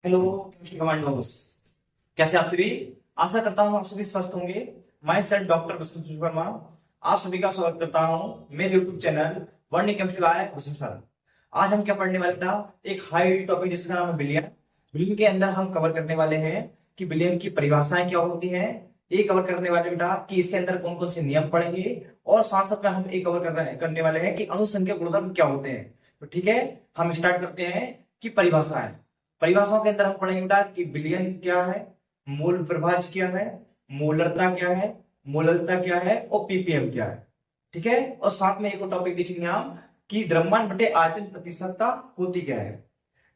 Hello commandos. कैसे आप सभी? आशा करता हूँ आप सभी स्वस्थ होंगे। मैं सर डॉक्टर वसंत वर्मा आप सभी का स्वागत करता हूँ मेरे YouTube channel burning chemistry bye वसंत सर। आज हम क्या पढ़ने वाले था? एक हाई टॉपिक जिसका नाम है बिलियन। बिलियन के अंदर हम कवर करने वाले हैं कि बिलियन की परिभाषाएं क्या होती हैं। ये कवर करने वाले बेटा कि इसके अंदर कौन कौन से नियम पढ़ेंगे, और साथ साथ में हम ये कवर करने वाले हैं कि अणुसंख्या गुणधर्म क्या होते हैं। तो ठीक है, हम स्टार्ट करते हैं कि परिभाषाएं। परिभाषाओं के अंदर हम पढ़ेंगे बेटा कि विलयन क्या है, मूल प्रभाज्य क्या है, मोलरता क्या है, मोललता क्या है और पीपीएम क्या है। ठीक है, और साथ में एक और टॉपिक देखेंगे हम कि द्रव्यमान बटे आयतन प्रतिशतता होती क्या है।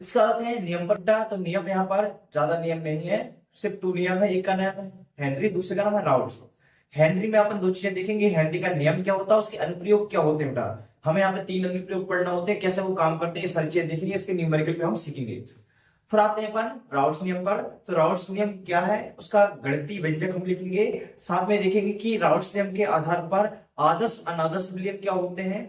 इसका अर्थ है नियम पर बेटा। तो नियम यहाँ पर ज्यादा नियम नहीं है, सिर्फ 2 नियम है। एक का नाम है हेनरी, दूसरे का नाम है राउल्स। हेनरी में अपन 2 चीजें देखेंगे, हेनरी का नियम क्या होता है, उसके अनुप्रयोग क्या होते हैं बेटा। हमें यहाँ पे 3 अनुप्रयोग पढ़ना होते हैं, कैसे वो काम करते हैं, ये सारी चीजें देखेंगे, इसके न्यूमेरिकल पे हम सीखेंगे। फिर आते हैं अपन राउल्स नियम पर। तो राउल्स नियम क्या है, उसका गणितीय व्यंजक हम लिखेंगे। साथ में देखेंगे कि राउल्स नियम के आधार पर आदर्श अनादर्श विलयन क्या होते हैं,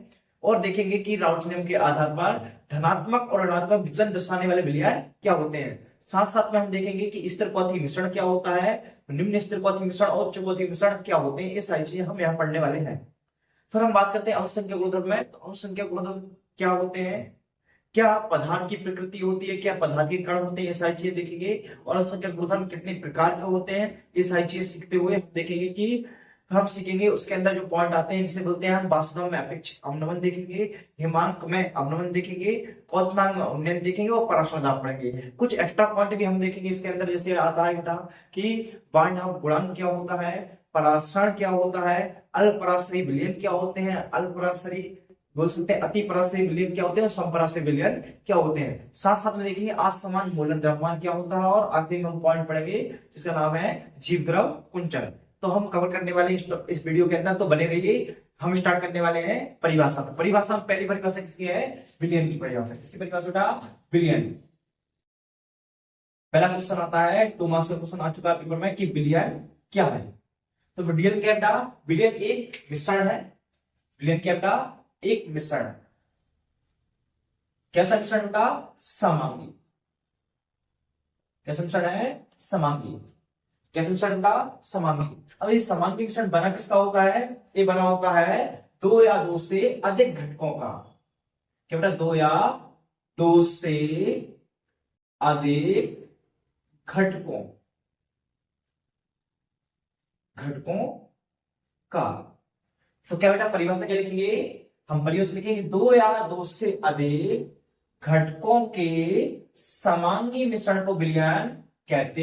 और देखेंगे कि राउल्स नियम के आधार पर धनात्मक और ऋणात्मक विचलन दर्शाने वाले विलयन क्या होते हैं। साथ साथ में हम देखेंगे कि स्थिर क्वथी मिश्रण क्या होता है, निम्न स्थिर क्वथी मिश्रण और उच्च क्वथी मिश्रण क्या होते हैं। ये सारी चीजें हम यहाँ पढ़ने वाले हैं। फिर हम बात करते हैं अणुसंख्या गुणधर्म में। तो अणुसंख्या गुणधर्म क्या होते हैं, क्या पदार्थ की प्रकृति होती है, क्या पदार्थ के कण होते हैं, ये सारी चीजें देखेंगे। और अणुसंख्या गुणधर्म कितने प्रकार के होते हैं, ये सारी चीजें सीखते हुए हम देखेंगे कि हम सीखेंगे उसके अंदर जो पॉइंट आते हैं जिसे बोलते हैं हम वास्तव में अपेक्ष अवनमन देखेंगे, हिमांक में अवनमन देखेंगे, क्वथनांक में उन्नयन देखेंगे और पराश्रय दाब पढ़ेंगे। कुछ एक्स्ट्रा पॉइंट भी हम देखेंगे इसके अंदर, जैसे आता है बेटा कि बांड गुणांक क्या होता है, परासरण क्या होता है, अल्पराश्रयी विलयन क्या होते हैं, अल्पराश्रयी बोल सकते हैं अति पराश्रयी विलयन क्या होते हैं और संपराश्रयी विलयन क्या होते हैं। साथ साथ में देखिए असमान मोलर द्रव्यमान क्या होता है, और आखिरी में हम पॉइंट पढ़ेंगे जिसका नाम है जीव द्रव कुंचन। तो हम कवर करने वाले इस वीडियो के अंदर, तो बने रहिए। हम स्टार्ट करने वाले हैं परिभाषा। तो परिभाषा में पहली परिभाषा किसकी है, विलयन की परिभाषा। किसकी परिभाषा बेटा, विलयन। पहला क्वेश्चन आता है, 2 मार्क्स का क्वेश्चन आ चुका है पेपर में कि विलयन क्या है। तो विलयन क्या बेटा, विलयन एक मिश्रण है। विलयन क्या बेटा, एक मिश्रण। कैसा मिश्रण बेटा, समांगी। कैसा मिश्रण है, समांगी। कैसा मिश्रण बेटा, समांगी। अब ये समांगी मिश्रण बना किसका होता है, ये बना होता है 2 या 2 से अधिक घटकों का। क्या बेटा, 2 या 2 से अधिक घटकों घटकों का। तो क्या बेटा परिभाषा क्या लिखेंगे, हम परिभाषा लिखेंगे 2 या 2 से अधिक घटकों के समांगी मिश्रण को विलयन कहते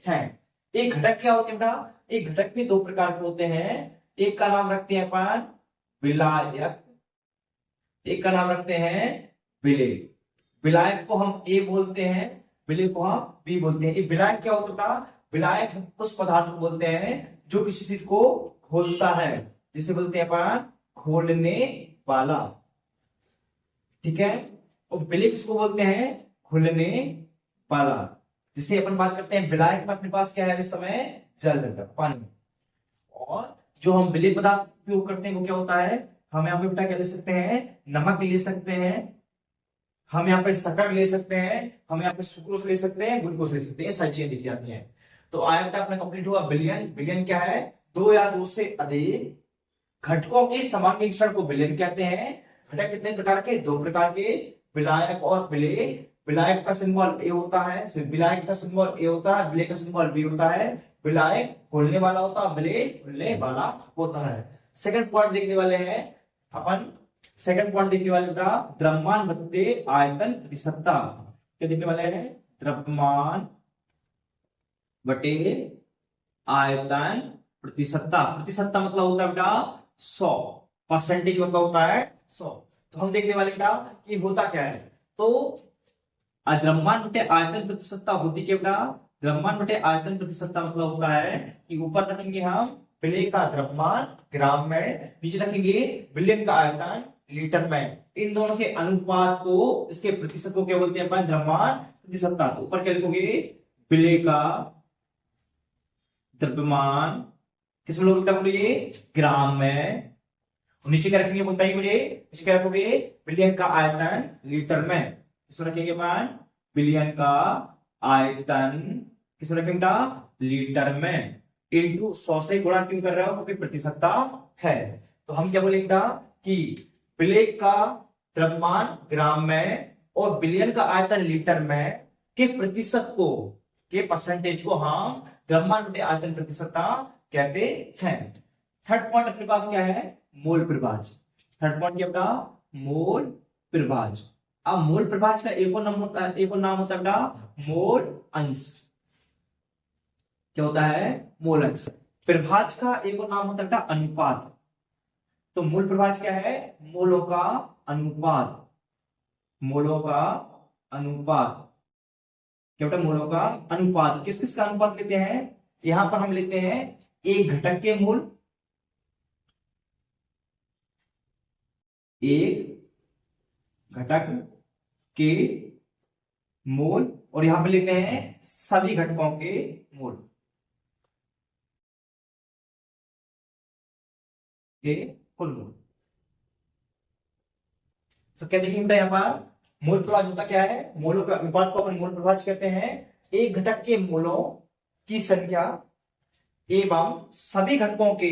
हैं। एक घटक क्या होते हैं बेटा, एक घटक भी 2 प्रकार के होते हैं। एक का नाम रखते हैं अपन विलायक, एक का नाम रखते हैं विलेय। विलायक को हम ए बोलते हैं, विलेय को हम बी बोलते हैं। ये विलायक क्या होता है बेटा, विलायक उस पदार्थ को बोलते हैं जो किसी चीज को खोलता है, जिसे बोलते हैं अपन खोलने वाला। ठीक है, और विलेय किसको बोलते हैं, खुलने वाला। जिसे अपन बात करते हैं विलायक में अपने पास क्या है इस समय, जल पानी। और जो हम विलेय पदार्थ उपयोग करते हैं वो क्या होता है, हम यहाँ पे बेटा क्या ले सकते हैं, नमक ले सकते हैं, हम यहाँ पे शक्कर ले सकते हैं, हम यहाँ पे सुक्रोज ले सकते हैं, ग्लूकोज ले सकते हैं। सारी चीजें लिखी जाती हैं। तो आया बेटा अपना कंप्लीट हुआ विलयन। विलयन क्या है, 2 या 2 से अधिक घटकों के समांगी मिश्रण को विलयन कहते हैं। घटक कितने प्रकार के, 2 प्रकार के, विलायक और विलेय। विलायक का सिंबल ए होता है, विलायक का सिंबल ए होता है, विलेय का सिंबल बी होता है। विलायक खोलने वाला होता है, विलेय खुलने वाला होता है। सेकंड पॉइंट देखने वाले हैं अपन, सेकंड पॉइंट देखने वाले बेटा द्रव्यमान बटे आयतन प्रतिशतता। क्या देखने वाले हैं, द्रव्यमान बटे आयतन प्रतिशतता। प्रतिशतता मतलब होता है बेटा 100, परसेंटेज मतलब होता है 100। तो हम देखने वाले बेटा कि होता क्या है। तो द्रव्यमान बटे आयतन प्रतिशतता होती क्या बेटा, द्रव्यमान बटे आयतन प्रतिशतता मतलब होता है कि ऊपर रखेंगे हम विलेय का द्रव्यमान ग्राम में, नीचे रखेंगे विलयन का आयतन लीटर में। इन दोनों के अनुपात को, इसके प्रतिशत को क्या बोलते हैं अपन, द्रव्यमान प्रतिशतता। तो ऊपर क्या लिखोगे, विलेय का द्रव्यमान किस में लोगे, ग्राम में। नीचे क्या रखेंगे बताइए मुझे, नीचे क्या रखोगे, विलयन का आयतन लीटर में। इसमें रखेंगे अपन विलयन का आयतन किस में बेटा लीटर में, इंटू 100 से गुणा क्यों कर रहे हो क्योंकि प्रतिशतता है। तो हम क्या बोलेंगे बेटा कि प्लेग का द्रव्यमान ग्राम में और बिलियन का आयतन लीटर में के प्रतिशत को, के परसेंटेज को हम द्रव्यमान बटे आयतन प्रतिशतता कहते हैं। थर्ड पॉइंट अपने पास क्या है, मोल प्रभाज। थर्ड पॉइंट क्या बेटा, मोल प्रभाज। अब मोल प्रभाज का एक और नाम होता है, एक और नाम होता है बेटा मोल अंश। क्या होता है, मोल अंश। प्रभाज का एक और नाम होता है बेटा अनुपात। तो मोल प्रभाज क्या है, मोलों का अनुपात। मोलों का अनुपात क्या बेटा, मोलों का अनुपात। किस किस का अनुपात लेते हैं, यहां पर हम लेते हैं एक घटक के मोल, एक घटक के मोल, और यहां पर लेते हैं सभी घटकों के मोल के कुल मोल। तो क्या देखेंगे यहां पर, मोल प्रभाज होता क्या है, मोलों का अनुपात को अपन मोल प्रभाज कहते हैं। एक घटक के मोलों की संख्या एवं सभी घटकों के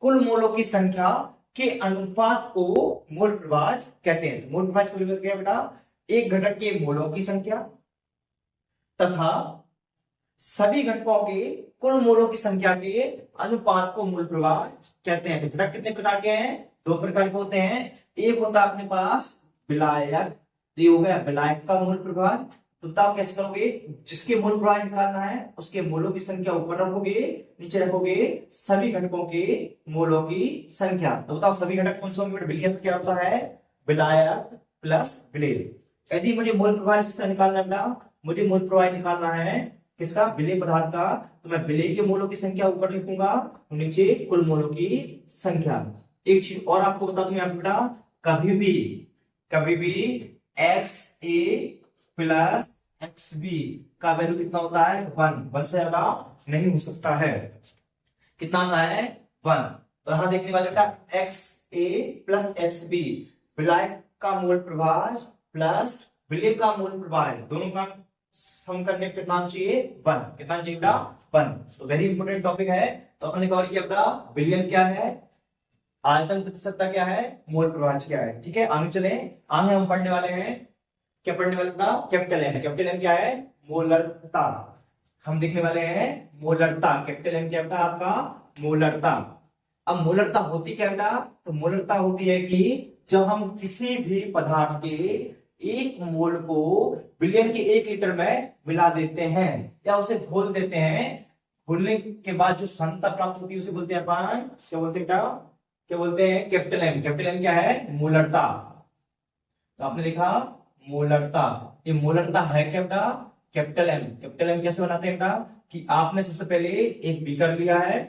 कुल मोलों की संख्या के अनुपात को मोल प्रभाज कहते हैं। तो मोल प्रभाज का क्या है बेटा, एक घटक के मोलों की संख्या तथा सभी घटकों के कुल मोलों की संख्या के अनुपात को मोल प्रभाज कहते हैं। तो घटक कितने प्रकार के हैं, दो प्रकार के होते हैं। एक होता है अपने पास विलायक, तो ये हो गया विलायक का मोल प्रभाज। तो बताओ कैसे करोगे, जिसके मोल प्रभाज निकालना है उसके मोलों की संख्या ऊपर रखोगे, नीचे रखोगे सभी घटकों के मोलों की संख्या। तो बताओ सभी घटक कौन से होंगे, विलायक क्या होता है, विलायक प्लस विलेय। यदि मुझे मोल प्रभाज किसका निकालना है, मुझे मोल प्रभाज निकालना है किसका, विलेय पदार्थ का, तो मैं विलेय के मोलों की संख्या ऊपर लिखूंगा, नीचे कुल मोलों की संख्या। एक चीज और आपको बता दूं यहाँ पे बेटा, कभी भी XA प्लस XB का वैल्यू कितना होता है, 1 से ज्यादा नहीं हो सकता है। कितना आता है, 1। तो यहां देखने वाले बेटा XA प्लस XB विलायक का मोल प्रभाज प्लस विलेय का मोल प्रभाज, दोनों का सम करने कितना चाहिए, 1। कितना चाहिए बेटा, 1। तो वेरी इंपोर्टेंट टॉपिक है। तो अपने कवर किया बेटा विलियन क्या है, आयतन प्रतिशतता क्या है, मोल प्रभाज क्या है। ठीक है, आगे चले, आगे हम पढ़ने वाले हैं, क्या पढ़ने वाले बेटा, कैपिटल एम। कैपिटल एम क्या है, मोलरता। हम देखने वाले हैं मोलरता। कैपिटल एम क्या बेटा आपका, मोलरता। अब मोलरता होती क्या बेटा, तो मोलरता होती है कि जब हम किसी भी पदार्थ के एक मोल को बिलियन के 1 लीटर में मिला देते हैं या उसे घोल देते हैं, घोलने के बाद जो सांद्रता प्राप्त होती है उसे बोलते हैं अपन, क्या बोलते हैं बेटा, क्या बोलते हैं, कैपिटल एम। कैपिटल एम क्या है, मोलरता। तो आपने देखा मोलरता, ये मोलरता है क्या बेटा, कैपिटल एम। कैपिटल एम कैसे बनाते हैं बेटा, कि आपने सबसे पहले एक बीकर लिया है,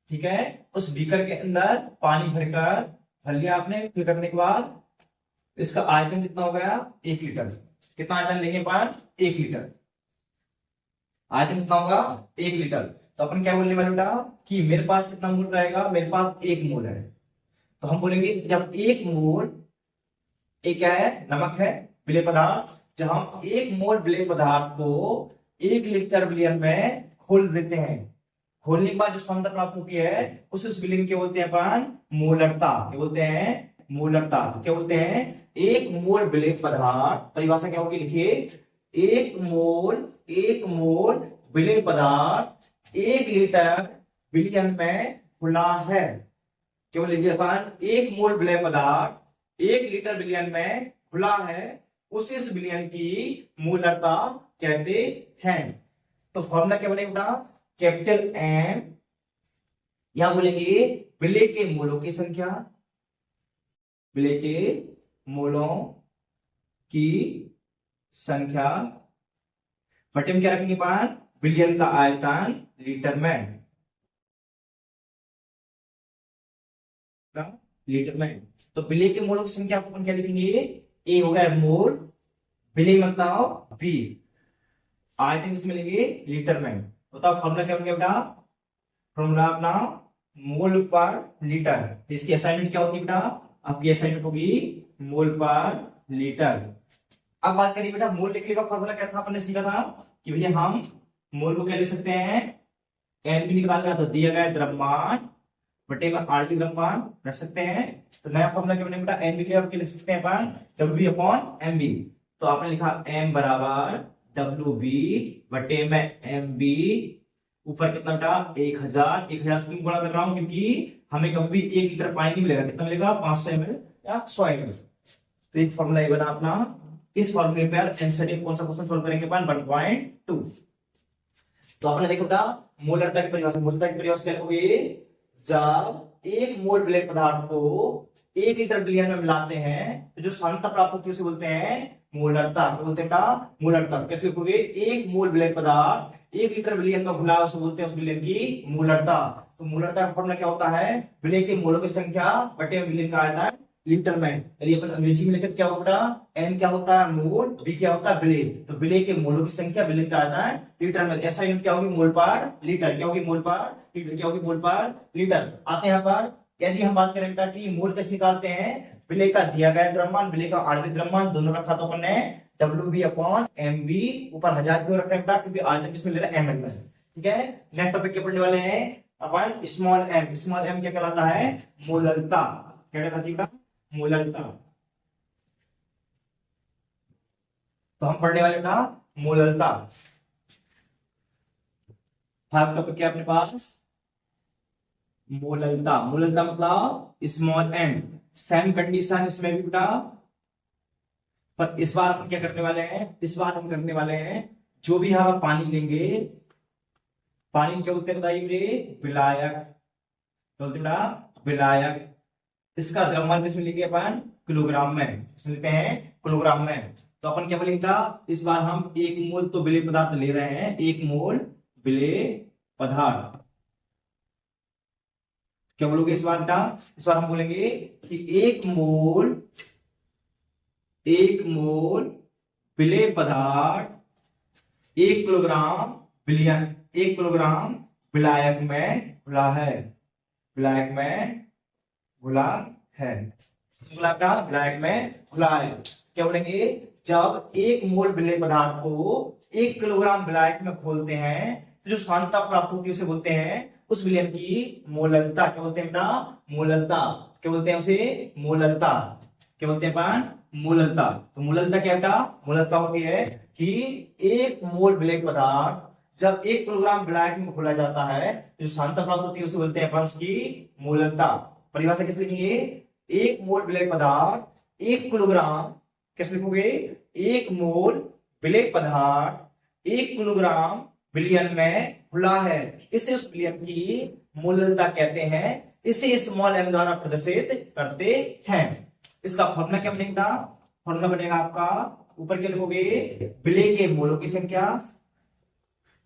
ठीक है, उस बीकर के अंदर पानी भर लिया आपने। फिर करने के बाद इसका आयतन कितना हो गया, 1 लीटर। कितना आयतन लेंगे अपन, 1 लीटर। आयतन कितना होगा, 1 लीटर। तो अपन क्या बोलने वाले बेटा, कि मेरे पास कितना मोल रहेगा, मेरे पास 1 मोल है। तो हम बोलेंगे जब 1 मोल, एक क्या है, नमक है, विलेय पदार्थ, जब हम 1 मोल विलेय पदार्थ को 1 लीटर विलियन में घोल देते हैं, घोलने के बाद जो सांद्रता प्राप्त होती है उस विलियन के बोलते हैं अपन मोलरता। क्या बोलते हैं, मोलरता। तो क्या बोलते हैं, 1 मोल विलेय पदार्थ, परिभाषा क्या होगी लिखिए, 1 मोल विलेय पदार्थ 1 लीटर विलियन में घुला है। क्या बोलेंगे अपन, 1 मोल विलेय पदार्थ 1 लीटर विलियन में घुला है, उसे इस विलियन की मोलरता कहते हैं। तो फॉर्मूला क्या बनेगा, कैपिटल एम, यहां बोलेंगे विलेय के मोलों की संख्या, विलेय के मोलों की संख्या बटे में क्या रखेंगे पान, विलियन का आयतन लीटर में, लीटर में। तो विलेय के मोलों की संख्या को अपन क्या लिखेंगे, ए हो गया मोल, विलेय मतलब बी, आयतन किसमें लेंगे, लीटर में। बताओ फॉर्मूला क्या बन गया बेटा, फॉर्मूला अपना मोल पर लीटर। इसकी असाइनमेंट क्या होती है बेटा, आपकी असाइनमेंट होगी मोल पर लीटर। अब बात करिए बेटा मोल लिखने का फॉर्मूला क्या था, आपने सीखा था कि भैया हम मोल को क्या लिख सकते हैं, एन बी निकालना तो दिया गया द्रव्यमान बटे में आरटी द्रव्यमान रख सकते हैं। तो नया फॉर्मूला क्या बनेगा, एन बी के लिख सकते हैं अपन W B upon M B. तो आपने लिखा एम बराबर डब्ल्यू बी बटे में एम बी, ऊपर कितना बेटा 1000, 1000 से गुणा कर रहा हूं क्योंकि हमें कभी 1 लीटर पानी नहीं मिलेगा, कितना मिलेगा 500 ml या 100 ml। तो एक फॉर्मूला ये बना अपना। इस फॉर्मूले पर एनसीईआरटी कौन सा क्वेश्चन सॉल्व करेंगे अपन 1.2। तो आपने देखो बेटा मोलरता की परिभाषा, मोलरता की परिभाषा क्या होगी, जब एक मोल विलेय पदार्थ को 1 लीटर विलयन में मिलाते हैं तो जो सांद्रता प्राप्त होती है उसे बोलते हैं मोलरता। क्या बोलते हैं बेटा, मोलरता। कैसे लिखोगे, एक मोल विलेय पदार्थ 1 लीटर विलयन में घुला उसे बोलते हैं उस विलयन की मोलरता। तो मोलरता का फॉर्मूला क्या होता है, विलय के मोलों की संख्या बटे विलयन का आयतन लीटर में। यदि अपन अंग्रेजी में लिखे तो क्या होगा, एन क्या होता है मोल, बी क्या होता है विलय। तो विलय के मोलों की संख्या विलयन का आयतन लीटर में। ऐसा यूनिट क्या होगी, मोल पर लीटर। क्या होगी, मोल पर लीटर। क्या होगी, मोल पर लीटर। आते हैं यहाँ पर, यदि हम बात करें बेटा कि मोल कैसे निकालते हैं, विलय का दिया गया द्रव्यमान, विलय का आणविक द्रव्यमान दोनों रखा तो अपन ने W B upon M B, ऊपर 1000 क्यों रख रहे हैं बेटा, क्योंकि आयतन किसमें ले रहा है, एम में। ठीक है, नेक्स्ट टॉपिक के पढ़ने वाले हैं अपन स्मॉल एम। स्मॉल एम क्या कहलाता है, मोललता। क्या कहलाती है बेटा, मोललता। तो हम पढ़ने वाले बेटा मोललता। फाइव टॉपिक क्या अपने पास, मोललता। मोललता मतलब स्मॉल एम। सेम कंडीशन इसमें भी बेटा, पर इस बार हम क्या करने वाले हैं, इस बार हम करने वाले हैं जो भी हम पानी लेंगे, पानी क्या बोलते हैं बताइए मुझे, विलायक। क्या बोलते हैं, विलायक। इसका द्रव्यमान किसमें लेंगे अपन, किलोग्राम में। इसमें लेते हैं किलोग्राम में। तो अपन क्या बोलेंगे, इस बार हम 1 मोल तो विलेय पदार्थ ले रहे हैं, 1 मोल विलेय पदार्थ। क्या बोलोगे इस बार बेटा, इस बार हम बोलेंगे कि 1 मोल विलेय पदार्थ 1 किलोग्राम विलयन, 1 किलोग्राम विलायक में घुला है, विलायक में घुला है, विलायक में घुला है। क्या बोलेंगे, जब 1 मोल विलेय पदार्थ को 1 किलोग्राम विलायक में घोलते हैं तो जो सांद्रता प्राप्त होती है उसे बोलते हैं उस विलयन की मोललता। क्या बोलते हैं बेटा, मोललता। क्या बोलते हैं उसे, मोललता। क्या बोलते हैं अपन, मोललता। तो मोललता क्या बेटा, मोललता होती है कि 1 मोल विलेय पदार्थ जब 1 किलोग्राम विलायक में घोला जाता है जो सांद्रता प्राप्त होती है उसे बोलते हैं अपन उसकी मोललता। परिभाषा किस लिखेंगे, 1 मोल विलेय पदार्थ 1 किलोग्राम, कैसे लिखोगे, 1 मोल विलेय पदार्थ 1 किलोग्राम विलयन में घुला है, इसे उस विलयन की मोललता कहते हैं। इसे स्मॉल एम द्वारा प्रदर्शित करते हैं। इसका फॉर्मूला क्या बनेगा, फॉर्मूला बनेगा आपका, ऊपर क्या लिखोगे, विलय के मोलों की संख्या।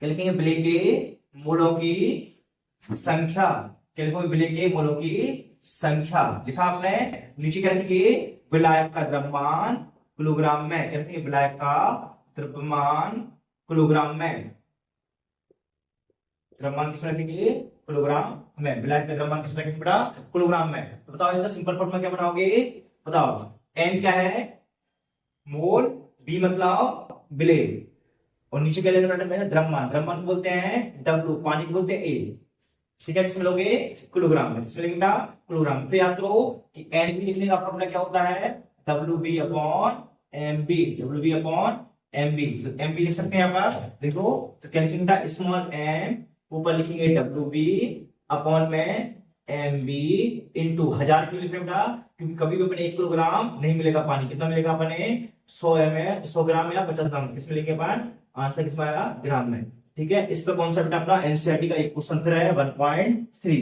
क्या लिखेंगे, विलय के मोलों की संख्या। क्या लिखोगे, विलय के मोलों की संख्या। लिखा आपने, नीचे क्या लिखेंगे, विलायक का द्रव्यमान किलोग्राम में। क्या लिखेंगे, विलायक का द्रव्यमान किलोग्राम में। द्रव्यमान किसमें रखेंगे, किलोग्राम में। विलायक का द्रव्यमान किसमें रखेंगे बेटा, किलोग्राम में। तो बताओ इसका सिंपल फॉर्मूला क्या बनाओगे, बताओ। एन क्या है, मोल, बी मतलब विलेय, और नीचे क्या लेना है, द्रव्यमान। द्रव्यमान बोलते हैं डब्ल्यू, पानी को बोलते हैं ए। ठीक है, किसमें लोगे, किलोग्राम में। किसमें लेंगे किलोग्राम। फिर याद करो कि एन बी लिखने का फॉर्मूला क्या होता है, W B upon M B. W B upon M B. M B लिख सकते हैं यहाँ पर, देखो। तो क्या लिखेंगे, स्मॉल एम, ऊपर लिखेंगे डब्ल्यू बी अपॉन में एम बी इंटू 1000 क्यों लिख रहे बेटा, क्योंकि कभी भी अपने 1 किलोग्राम नहीं मिलेगा पानी। कितना मिलेगा अपने, 100 ग्राम या 50 ग्राम। किसमें लिखे अपन, आंसर किसमें आएगा, ग्राम में। ठीक है, इस पर कॉन्सेप्ट अपना एनसीईआरटी का एक क्वेश्चन फिर है 1.3।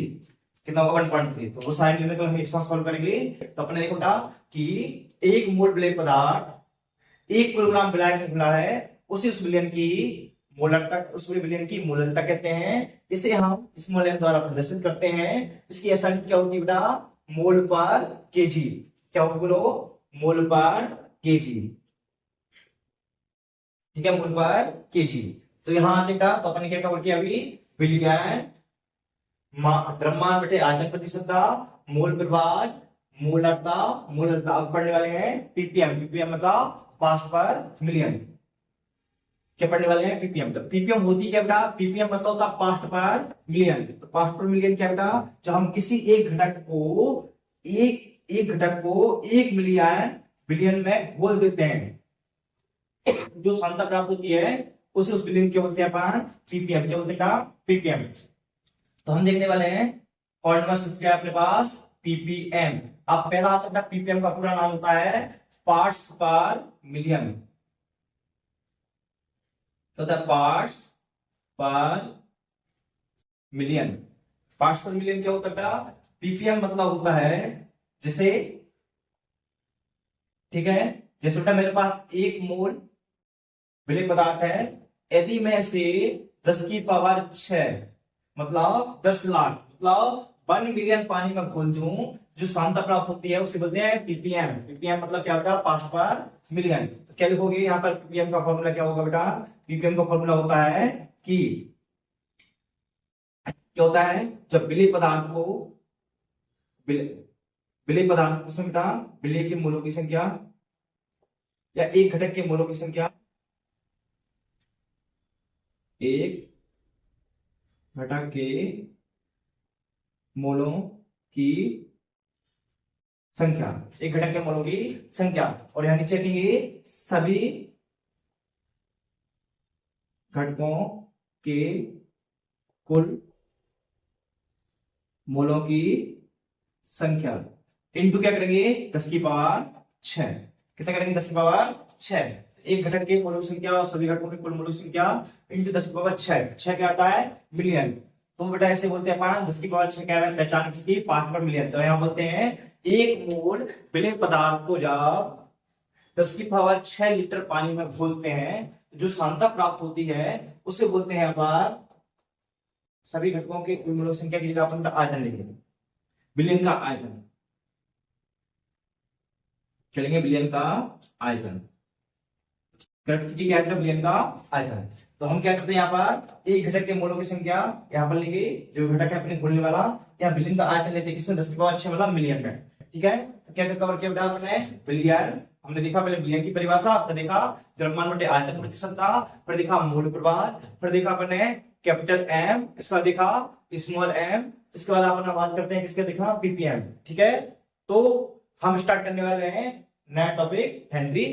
कितना होगा, 1.3। तो वो सारे निर्णय हम एक साथ सॉल्व करेंगे। तो अपने देखो बेटा कि 1 मोल विलेय पदार्थ 1 किलोग्राम विलायक में घुला है, उसी उस विलयन की मोललता, उस विलयन की मोललता कहते हैं। इसे हम स्मॉल एम द्वारा प्रदर्शित करते हैं। इसकी एसआई क्या होती है बेटा, मोल पर केजी। क्या होगा बोलो, मोल पर केजी। ठीक है, मोल पर केजी। तो यहां आते बेटा, तो अपन ने क्या कवर किया अभी, विलयन, द्रव्यमान बटे आयतन प्रतिशतता, मोल प्रभाव, मोललता। मोललता अब पढ़ने वाले हैं पीपीएम। पीपीएम मतलब पार्ट्स पर मिलियन। क्या पढ़ने वाले हैं? पीपीएम। तो पीपीएम होती क्या बेटा? पीपीएम मतलब होता है पार्ट पर मिलियन। तो पार्ट पर मिलियन क्या बेटा? जब हम किसी एक घटक को एक घटक को 1 मिलियन बिलियन में घोल देते हैं, जो सांद्रता प्राप्त होती है उसे उस बिलियन क्या बोलते हैं अपन? पीपीएम। क्या बोलते हैं? पीपीएम। तो हम देखने वाले हैं फॉर्मूला क्या है अपने पास? पीपीएम। अब पहला आता है पीपीएम का पूरा नाम होता है पार्ट्स पर मिलियन। तो होता है पार्ट्स पर मिलियन। पार्ट्स पर मिलियन क्या होता है? पीपीएम मतलब होता है जैसे, ठीक है, जैसे बेटा मेरे पास 1 मोल विलेय पदार्थ है, यदि मैं इसे 10 की पावर 6 मतलब 10 लाख मतलब 1 मिलियन पानी में घोल दूं, जो सांद्रता प्राप्त होती है उसे बोलते हैं पीपीएम। पीपीएम मतलब क्या बेटा? पार्ट्स पर मिलियन। तो क्या लिखोगे यहाँ पर? पीपीएम का फॉर्मूला क्या होगा बेटा? पीपीएम का फॉर्मूला होता है कि क्या होता है, जब विलेय पदार्थ को विलेय पदार्थ की संख्या, विलेय के मोलों की संख्या या एक घटक के मोलों की संख्या, एक घटक के मोलों की संख्या, एक घटक के मोलों की संख्या, और यहां नीचे की सभी घटकों के कुल मोलों की संख्या इनटू क्या करेंगे? 10 की पावर 6। कितना करेंगे? 10 की पावर 6। एक घटक के मोलों की संख्या और सभी घटकों के कुल मोलों की संख्या इंटू 10 की पावर 6। 6 क्या आता है? मिलियन। तो बेटा ऐसे बोलते हैं अपन 10 की पावर 6 क्या है? पहचान किसकी? पार्ट पर मिलियन। तो यहां बोलते हैं 1 मोल विलेय पदार्थ को जब 10 की पावर 6 लीटर पानी में घोलते हैं, जो सांद्रता प्राप्त होती है उसे बोलते हैं अपन, सभी घटकों के कुल मोलों की संख्या की जगह अपन आयतन लिखेंगे, बिलियन का आयतन। चलेंगे बिलियन का आयतन। करेक्ट कीजिए क्या है? बिलियन का आयतन। तो हम क्या करते हैं यहाँ पर? एक घटक के मोलों की संख्या यहाँ पर लेंगे, जो घटक है अपने घोलने वाला, यहाँ बिलियन का आयतन लेते हैं किसमें? 10 की पावर 6 मतलब मिलियन में। ठीक है, तो क्या कवर किया बेटा हमने? बिलियन। हमने देखा पहले बिलियन की परिभाषा, फिर देखा द्रव्यमान बटे आयतन प्रतिशतता, फिर देखा मूल प्रभार, फिर देखा अपने कैपिटल एम, इसके बाद देखा स्मॉल एम, इसके बाद अपन बात करते हैं किसके? देखा पीपीएम। ठीक है, तो हम स्टार्ट करने वाले हैं नया टॉपिक, हेनरी